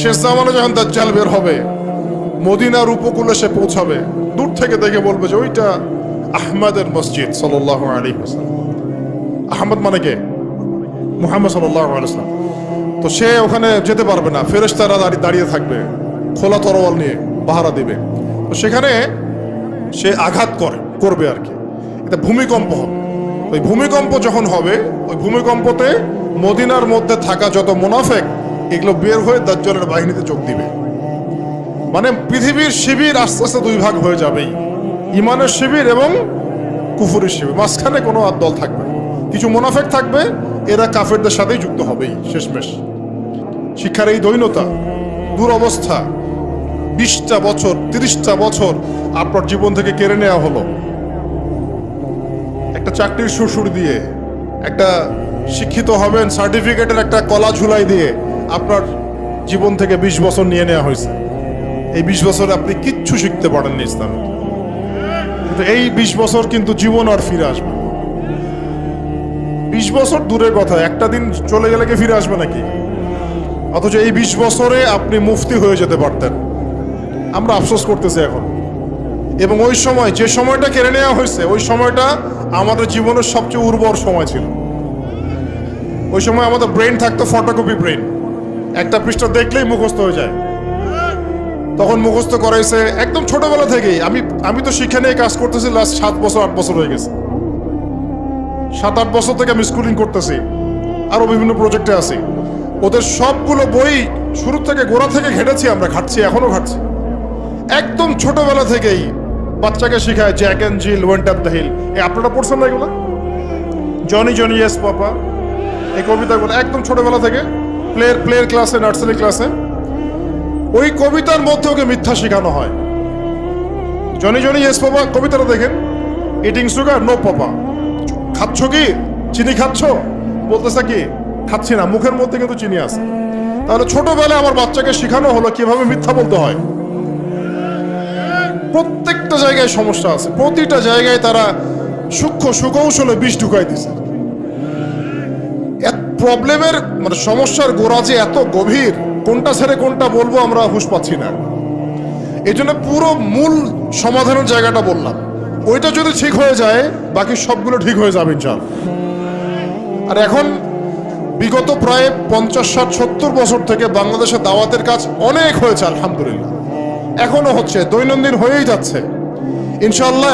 শেষ জামানে যখন দাজ্জাল বের হবে, মদিনার উপকূলে সে পৌঁছাবে, দূর থেকে দেখে বলবে যে ওইটা আহমদের মসজিদ সাল্লাল্লাহু আলাইহি ওয়াসাল্লাম। আহমদ মানে কে? মুহাম্মদ সাল্লাল্লাহু আলাইহি ওয়াসাল্লাম। তো সে ওখানে যেতে পারবে না, ফেরেশতারা দাঁড়িয়ে থাকবে খোলা তরোয়াল নিয়ে পাহারা দিবে। তো সেখানে সে আঘাত করবে আর কি, এটা ভূমিকম্প হবে। ওই ভূমিকম্প যখন হবে, ওই ভূমিকম্পতে মদিনার মধ্যে থাকা যত মুনাফিক এগুলো বের হয়ে দাজ্জালের বাহিনীতে যোগ দিবে। মানে পৃথিবীর শিবির আস্তে আস্তে দুই ভাগ হয়ে যাবেই, ইমানের শিবির এবং কুফরের শিবির। মাঝখানে কোনো আর দল থাকবে না। কিছু মুনাফিক থাকবে, এরা কাফেরদের সাথেই যুক্ত হবেই শেষমেশ। শিক্ষার এই দৈন্যতা, দুরবস্থা, 20টা বছর 30টা বছর আপনার জীবন থেকে কেড়ে নেওয়া হলো একটা চাকরির সুরসুর দিয়ে, একটা শিক্ষিত হবেন সার্টিফিকেটের একটা কলা ঝুলাই দিয়ে আপনার জীবন থেকে 20 বছর নিয়ে নেওয়া হয়েছে। এই 20 বছরে আপনি কিচ্ছু শিখতে পারেননি ইসলামে। কিন্তু এই 20 বছর কিন্তু জীবন আর ফিরে আসবে। 20 বছর দূরের কথা, একটা দিন চলে গেলে কি ফিরে আসবে নাকি? অথচ এই 20 বছরে আপনি মুফতি হয়ে যেতে পারতেন। আমরা আফসোস করতেছি এখন। এবং ওই সময় যে সময়টা কেড়ে নেওয়া হয়েছে, ওই সময়টা আমাদের জীবনের সবচেয়ে উর্বর সময় ছিল। ওই সময় আমাদের ব্রেন থাকতো ফটোকপি ব্রেন, একটা পৃষ্ঠা দেখলেই মুখস্থ হয়ে যায়। তখন মুখস্থ করাইছে একদম ছোটবেলা থেকেই। আমি তো শিক্ষা নিয়ে কাজ করতেছি লাস্ট 7 বছর 8 বছর হয়ে গেছে। 7-8 বছর থেকে আমি স্কুলিং করতেছি, আরো বিভিন্ন প্রজেক্টে আছি। ওদের সবগুলো বই শুরু থেকে গোড়া থেকে ঘেটেছি, আমরা ঘাটছি, এখনো ঘাটছি। একদম ছোটবেলা থেকেই বাচ্চাকে শেখায় Jack and Jill, went up the hill. আপনারা পড়ছেন না এগুলো? জনি জনি ইয়েস পাপা, এই কবিতাগুলো একদম ছোটবেলা থেকে প্লেয়ার ক্লাসে, নার্সারি ক্লাসে। ওই কবিতার মধ্যে ওকে মিথ্যা শেখানো হয়। জনি জনি ইয়েস পাপা কবিতাটা দেখেন, ইটিং সুগার নো পাপা, খাচ্ছ কি চিনি খাচ্ছ? বলতেছে কি খাচ্ছি না, মুখের মধ্যে কিন্তু চিনি আছে। তাহলে ছোটবেলায় আমার বাচ্চাকে শেখানো হলো কিভাবে মিথ্যা বলতে হয়। প্রত্যেকটা জায়গায় সমস্যা আছে, প্রতিটা জায়গায় তারা সূক্ষ্ম সুকৌশলে বিষ ঢুকাই দিছে। প্রবলেমের মানে সমস্যার গোড়া যে এত গভীর, কোনটা ছেড়ে কোনটা বলবো আমরা হুঁশ পাচ্ছি না। এই জন্য পুরো মূল সমাধানের জায়গাটা বললাম, ওইটা যদি ঠিক হয়ে যায় বাকি সবগুলো ঠিক হয়ে যাবে ইনশাআল্লাহ। আর এখন বিগত প্রায় 50, 60, 70 বছর থেকে বাংলাদেশে দাওয়াতের কাজ অনেক হয়েছে আলহামদুলিল্লাহ, এখনো হচ্ছে, দৈনন্দিন হয়েই যাচ্ছে ইনশাআল্লাহ।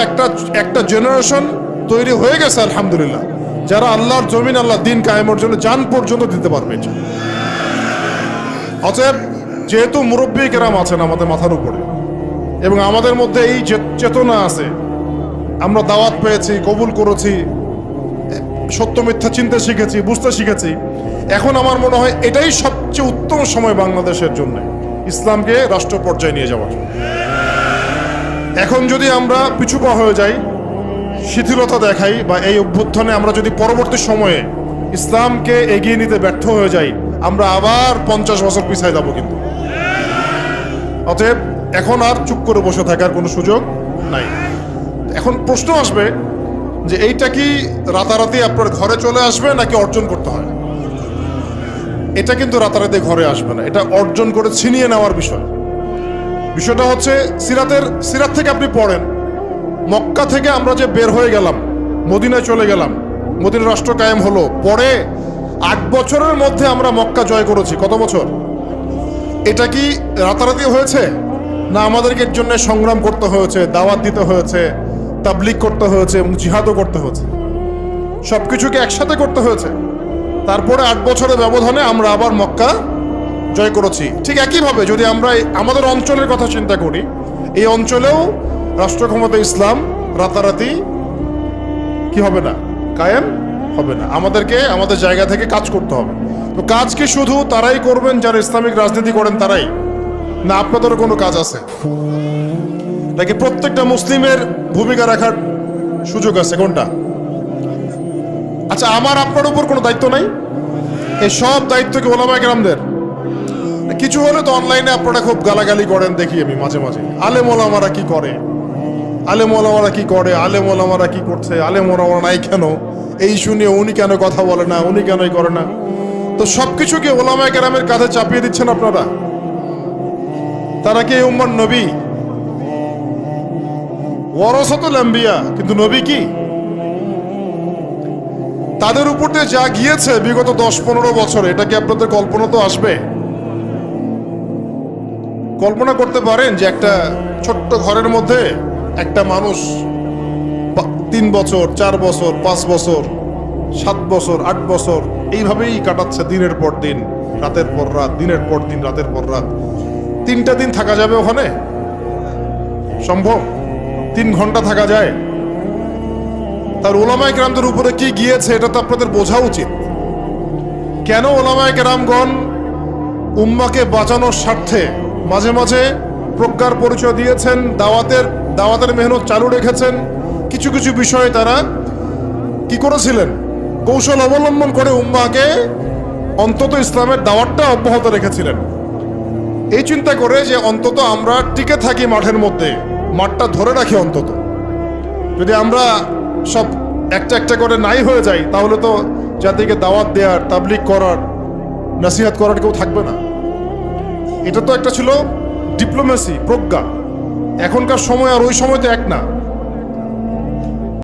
একটা জেনারেশন তৈরি হয়ে গেছে আলহামদুলিল্লাহ, যারা আল্লাহর জমিন, আল্লাহ দিন কায়েমের জন্য জান পর্যন্ত দিতে পারবে। অতএব যেহেতু মুরব্বী কেরাম আছেন আমাদের মাথার উপরে, এবং আমাদের মধ্যে এই চেতনা আছে, আমরা দাওয়াত পেয়েছি, কবুল করেছি, সত্য মিথ্যা চিনতে শিখেছি, বুঝতে শিখেছি। এখন আমার মনে হয় এটাই সবচেয়ে উত্তম সময় বাংলাদেশের জন্য ইসলামকে রাষ্ট্র পর্যায়ে নিয়ে যাওয়ার। এখন যদি আমরা পিছুপা হয়ে যাই, শিথিলতা দেখাই, বা এই অভ্যুত্থানে আমরা যদি পরবর্তী সময়ে ইসলামকে এগিয়ে নিতে ব্যর্থ হয়ে যাই, আমরা আবার 50 বছর পিছায় যাব কিন্তু। অতএব এখন আর চুপ করে বসে থাকার কোনো সুযোগ নাই। এখন প্রশ্ন আসবে যে এইটা কি রাতারাতি আপনার ঘরে চলে আসবে নাকি অর্জন করতে হয়? এটা কিন্তু রাতারাতি ঘরে আসবে না, এটা অর্জন করে ছিনিয়ে নেওয়ার বিষয়। বিষয়টা হচ্ছে সিরাত থেকে আপনি পড়েন, মক্কা থেকে আমরা যে বের হয়ে গেলাম, মদিনায় চলে গেলাম, মদিনা রাষ্ট্র কায়েম হলো, পরে 8 বছরের মধ্যে আমরা মক্কা জয় করেছি। কত বছর? এটা কি রাতারাতি হয়েছে? না আমাদেরকে এর জন্য সংগ্রাম করতে হয়েছে, দাওয়াত দিতে হয়েছে, তাবলিগ করতে হয়েছে এবং জিহাদও করতে হয়েছে, সবকিছুকে একসাথে করতে হয়েছে। তারপরে 8 বছরের ব্যবধানে আমরা আবার মক্কা জয় করেছি। ঠিক একইভাবে যদি আমরা আমাদের অঞ্চলের কথা চিন্তা করি, এই অঞ্চলেও রাষ্ট্র ক্ষমতা ইসলাম রাতারাতি কি হবে না, কায়েম হবে না। আমাদেরকে আমাদের জায়গা থেকে কাজ করতে হবে। তো কাজ কি শুধু তারাই করবেন যারা ইসলামিক রাজনীতি করেন তারাই, না আপনাদেরও কোনো কাজ আছে নাকি প্রত্যেকটা মুসলিমের ভূমিকা রাখার সুযোগ আছে? কোনটা? আচ্ছা, আমার আপনার উপর কোনো দায়িত্ব নাই? এই সব দায়িত্ব কি ওলামায়ে কেরামদের? কিছু হলে তো অনলাইনে আপনারা খুব গালাগালি করেন, দেখি আমি মাঝে মাঝে, আলেম ওলামারা কি করে, আলেম ওলামারা কি করে, আলেম ওলামারা কি করছে, আলেম ওলামারা নাই কেন, এই শুনিয়ে উনি কেন কথা বলে না, উনি কেনই করে না। তো সবকিছুকে ওলামায়ে কেরামের কাঁধে চাপিয়ে দিচ্ছেন আপনারা। তারা কি এই উম্মার নবী? ওয়ারাসাতুল আম্বিয়া, কিন্তু নবী কি? তাদের উপর দিয়ে যা গিয়েছে বিগত 10-15 বছর, এটা কি আপনাদের কল্পনা তো আসবে? কল্পনা করতে পারেন যে একটা ছোট্ট ঘরের মধ্যে একটা মানুষ 3 বছর, 4 বছর, 5 বছর, 7 বছর, 8 বছর এইভাবেই কাটাচ্ছে, দিনের পর দিন, রাতের পর রাত, দিনের পর দিন, রাতের পর রাত। 3টা দিন থাকা যাবে ওখানে? সম্ভব? 3 ঘন্টা থাকা যায়? তার ওলামায়ে কেরামদের উপরে কি গিয়েছে এটা তো আপনাদের বোঝা উচিত। কেন ওলামায়ে কেরামগণ উম্মাকে বাঁচানোর স্বার্থে মাঝে মাঝে প্রজ্ঞার পরিচয় দিয়েছেন, দাওয়াতের মেহনত চালু রেখেছেন। কিছু কিছু বিষয়ে তারা কি করেছিলেন? কৌশল অবলম্বন করে উম্মাকে অন্তত ইসলামের দাওয়াতটা অব্যাহত রেখেছিলেন, এই চিন্তা করে যে অন্তত আমরা টিকে থাকি মাঠের মধ্যে, মাঠটা ধরে রাখি। অন্তত যদি আমরা সব একটা একটা করে নাই হয়ে যাই, তাহলে তো জাতিকে দাওয়াত দেওয়ার, তাবলিগ করার, নসিহত করার কেউ থাকবে না। এটা তো একটা ছিল ডিপ্লোমেসি, প্রজ্ঞা। এখনকার সময় আর ওই সময় তো এক না।